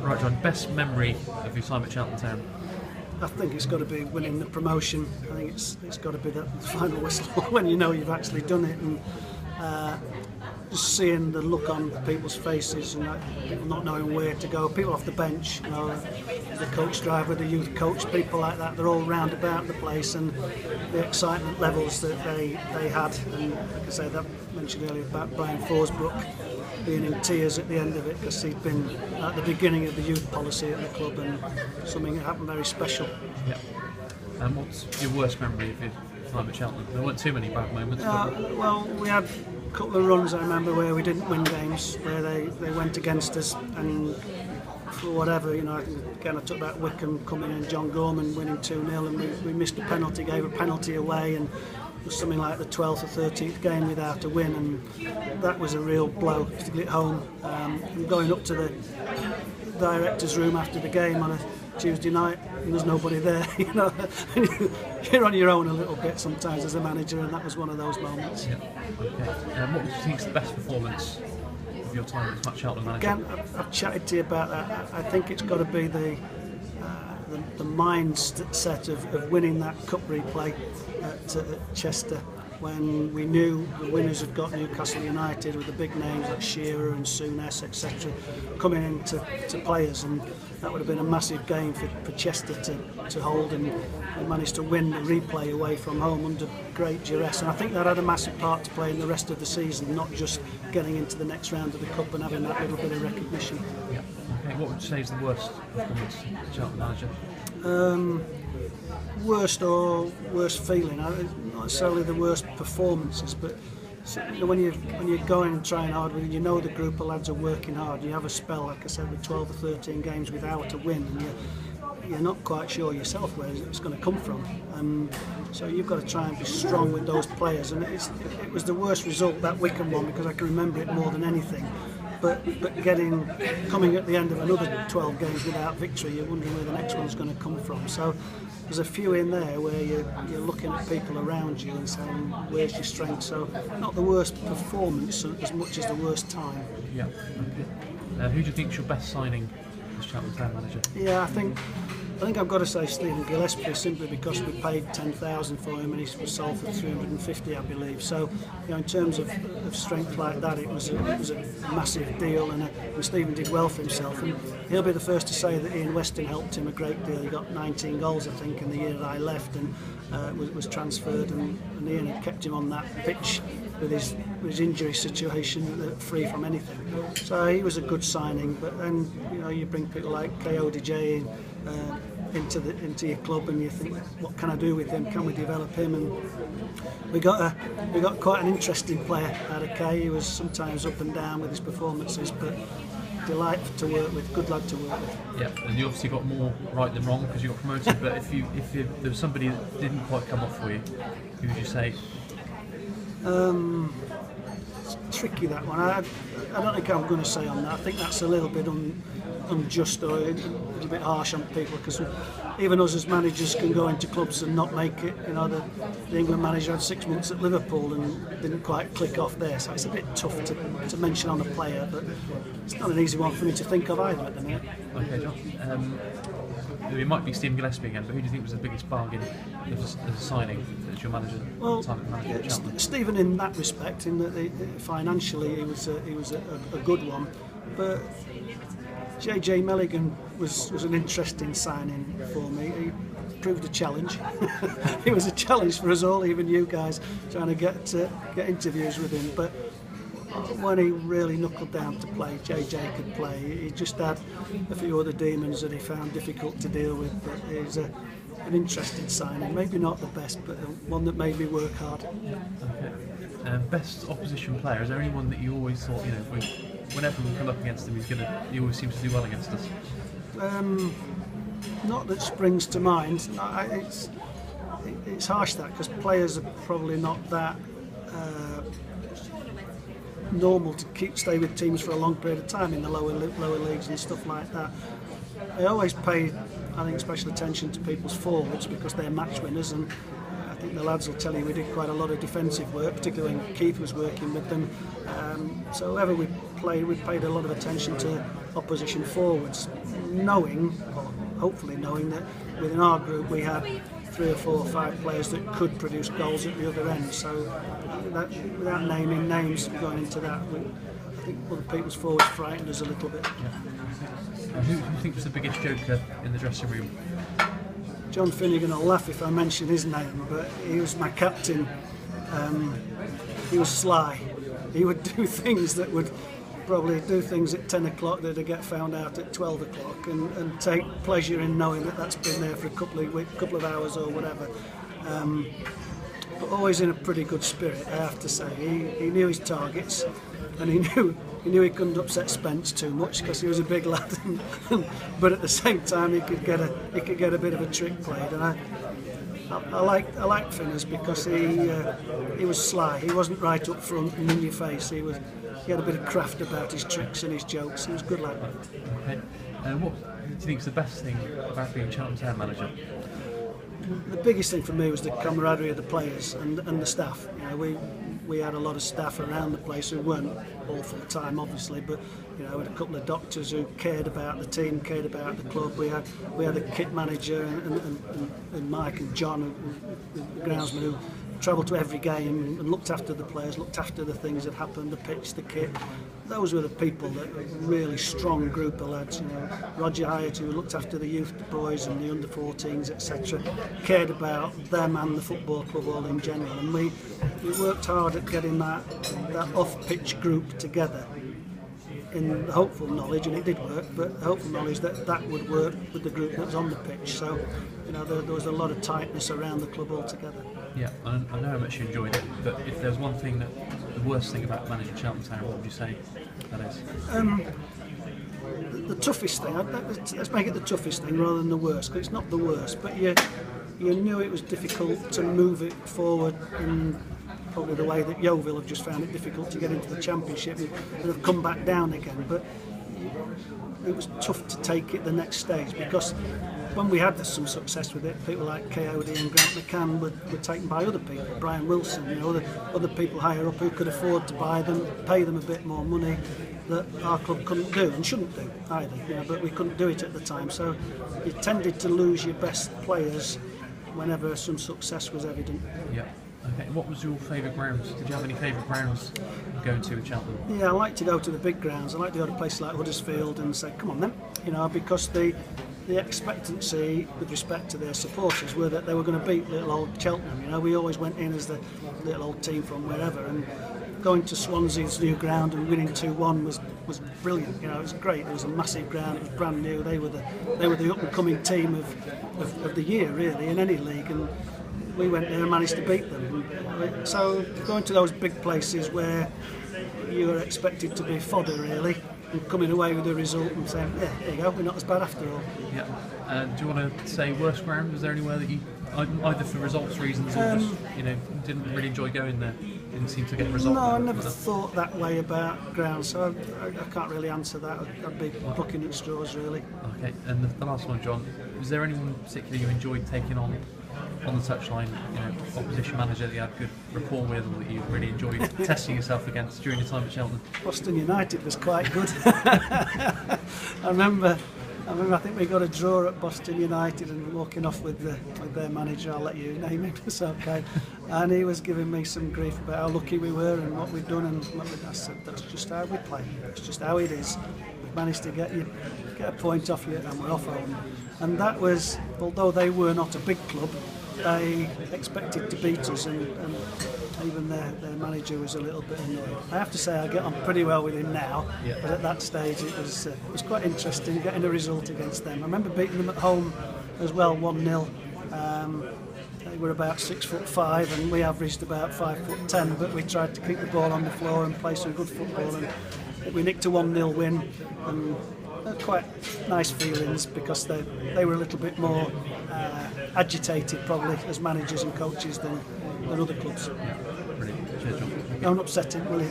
Right, John, best memory of your time at Cheltenham Town? I think it's got to be winning the promotion. I think it's got to be that final whistle when you know you've actually done it, and just seeing the look on people's faces and people not knowing where to go. People off the bench, you know, the coach driver, the youth coach, people like that. They're all round about the place, and the excitement levels that they had. And like I say, that mentioned earlier about Brian Forsbrook being in tears at the end of it because he'd been at the beginning of the youth policy at the club, and something that happened very special. Yeah. And what's your worst memory of your time at Cheltenham? There weren't too many bad moments. Well, we had a couple of runs I remember where we didn't win games, where they went against us, and for whatever, you know, again I took that Wickham coming in, John Gorman winning 2-0, and we missed a penalty, gave a penalty away, and it was something like the 12th or 13th game without a win, and that was a real blow, particularly at home. And going up to the director's room after the game on a Tuesday night, and there's nobody there, you know, you're on your own a little bit sometimes as a manager, and that was one of those moments. Yeah. Okay. What do you think is the best performance of your time as Cheltenham manager? Again, I've chatted to you about that. I think it's got to be the mindset of winning that cup replay at Chester, when we knew the winners had got Newcastle United with the big names like Shearer and Souness, etc., coming in to play us, and that would have been a massive game for Chester to hold, and we managed to win the replay away from home under great duress, and I think that had a massive part to play in the rest of the season, not just getting into the next round of the cup and having that little bit of recognition. Yeah. Okay. What would you say is the worst performance as Cheltenham manager? Worst feeling, not necessarily the worst performances, but you know, when you're going and trying hard, you know the group of lads are working hard, you have a spell, like I said, with 12 or 13 games without a win, and you're not quite sure yourself where it's going to come from, so you've got to try and be strong with those players, and it was the worst result, that Wickham one, because I can remember it more than anything. But coming at the end of another 12 games without victory, you're wondering where the next one's going to come from. So there's a few in there where you're looking at people around you and saying, where's your strength? So not the worst performance as much as the worst time. Yeah. Okay. Who do you think's your best signing as Cheltenham Town manager? Yeah, I think I've got to say Stephen Gillespie, simply because we paid 10,000 for him and he was sold for 350, I believe. So, you know, in terms of strength like that, it was a massive deal, and Stephen did well for himself. And he'll be the first to say that Ian Weston helped him a great deal. He got 19 goals, I think, in the year that I left, and was transferred, and Ian had kept him on that pitch with his injury situation, free from anything. So he was a good signing. But then, you know, you bring people like K.O. DJ in, into your club, and you think, what can I do with him? Can we develop him? And we got quite an interesting player out of Kay. He was sometimes up and down with his performances, but delight to work with, good lad to work with. Yeah, and you obviously got more right than wrong because you got promoted. But if there was somebody that didn't quite come off for you, who would you say? It's tricky, that one. I don't think I'm going to say on that. I think that's a little bit unjust, or a little bit harsh on people, because even us as managers can go into clubs and not make it. You know, the England manager had 6 months at Liverpool and didn't quite click off there, so it's a bit tough to mention on a player, but it's not an easy one for me to think of either at the minute. Okay, John. It might be Stephen Gillespie again, but who do you think was the biggest bargain as a signing as your manager? Well, Stephen, in that respect, in that financially he was a good one, but JJ Melligan was an interesting signing for me. He proved a challenge. He was a challenge for us all, even you guys, trying to get interviews with him. But when he really knuckled down to play, JJ could play. He just had a few other demons that he found difficult to deal with. But he's an interesting signing. Maybe not the best, but one that made me work hard. Okay. Best opposition player. Is there anyone that you always thought, you know, whenever we come up against him, he always seems to do well against us? Not that springs to mind. It's harsh, that, because players are probably not that normal to stay with teams for a long period of time in the lower leagues and stuff like that. I always pay, I think, special attention to people's forwards because they're match winners, and I think the lads will tell you we did quite a lot of defensive work, particularly when Keith was working with them. So whoever we we paid a lot of attention to opposition forwards, knowing, or hopefully knowing, that within our group we had 3 or 4 or 5 players that could produce goals at the other end. So that, without naming names going into that, I think other people's forwards frightened us a little bit. Yeah. Who do you think was the biggest joker in the dressing room? John Finnegan will laugh if I mention his name, but he was my captain. He was sly. He would do things that would probably do things at 10 o'clock that would get found out at 12 o'clock, and take pleasure in knowing that that's been there for a couple of hours or whatever. But always in a pretty good spirit, I have to say. He knew his targets, and he knew he couldn't upset Spence too much because he was a big lad. But at the same time, he could get a bit of a trick played, and I liked Finners because he was sly. He wasn't right up front and in your face. He had a bit of craft about his tricks and his jokes. He was a good lad. Okay. What do you think is the best thing about being Cheltenham Town manager? The biggest thing for me was the camaraderie of the players and the staff. You know, we had a lot of staff around the place who weren't all full time, obviously, but you know, we had a couple of doctors who cared about the team, cared about the club. We had a kit manager and Mike and John, the groundsman, who travelled to every game and looked after the players, looked after the things that happened, the pitch, the kit. Those were the people, that really strong group of lads. You know, Roger Hyatt, who looked after the youth boys and the under-14s, etc., cared about them and the football club all in general. And we worked hard at getting that off-pitch group together, in the hopeful knowledge, and it did work, but the hopeful knowledge that would work with the group that was on the pitch. So, you know, there was a lot of tightness around the club altogether. Yeah, I know how much you enjoyed it, but if there's one thing the worst thing about managing Cheltenham Town, what would you say that is? The toughest thing, let's make it the toughest thing rather than the worst, because it's not the worst, but you knew it was difficult to move it forward in probably the way that Yeovil have just found it difficult to get into the Championship and have come back down again. But it was tough to take it the next stage, because when we had some success with it, people like Coyote and Grant McCann were taken by other people, Brian Wilson, you know, other people higher up who could afford to buy them, pay them a bit more money that our club couldn't do and shouldn't do either. You know, but we couldn't do it at the time, so you tended to lose your best players whenever some success was evident. Yeah. Okay. What was your favourite grounds? Did you have any favourite grounds going to at Cheltenham? Yeah, I like to go to the big grounds. I like to go to places like Huddersfield and say, come on then, you know, because the expectancy with respect to their supporters were that they were going to beat little old Cheltenham. You know, we always went in as the little old team from wherever, and going to Swansea's new ground and winning 2-1 was brilliant. You know, it was great. It was a massive ground. It was brand new. They were the up and coming team of the year really in any league, and we went there and managed to beat them. So going to those big places where you are expected to be fodder really, and coming away with a result and saying, yeah, there you go, we're not as bad after all. Yeah. Do you want to say worst ground? Was there anywhere that you, either for results reasons or just, you know, didn't really enjoy going there? Didn't seem to get a result? No, I never thought that way about grounds, so I can't really answer that. I'd be plucking at straws really. Okay, and the last one, John, was there anyone particularly you enjoyed taking on the touchline, you know, opposition manager that you had good rapport with, or that you really enjoyed testing yourself against during your time at Cheltenham? Boston United was quite good. I remember I think we got a draw at Boston United and walking off with their manager, I'll let you name him, it's okay, and he was giving me some grief about how lucky we were and what we'd done, and I said, that's just how we play, it's just how it is. We've managed to get a point off you and we're off home. And that was, although they were not a big club, they expected to beat us, and even their manager was a little bit annoyed. I have to say I get on pretty well with him now, but at that stage it was quite interesting getting a result against them. I remember beating them at home as well, 1-0. They were about 6'5" and we averaged about 5'10", but we tried to keep the ball on the floor and play some good football, and we nicked a 1-0 win, and quite nice feelings because they were a little bit more agitated probably as managers and coaches than other clubs. Yeah, brilliant. Cheers, John. Don't upset him, will you?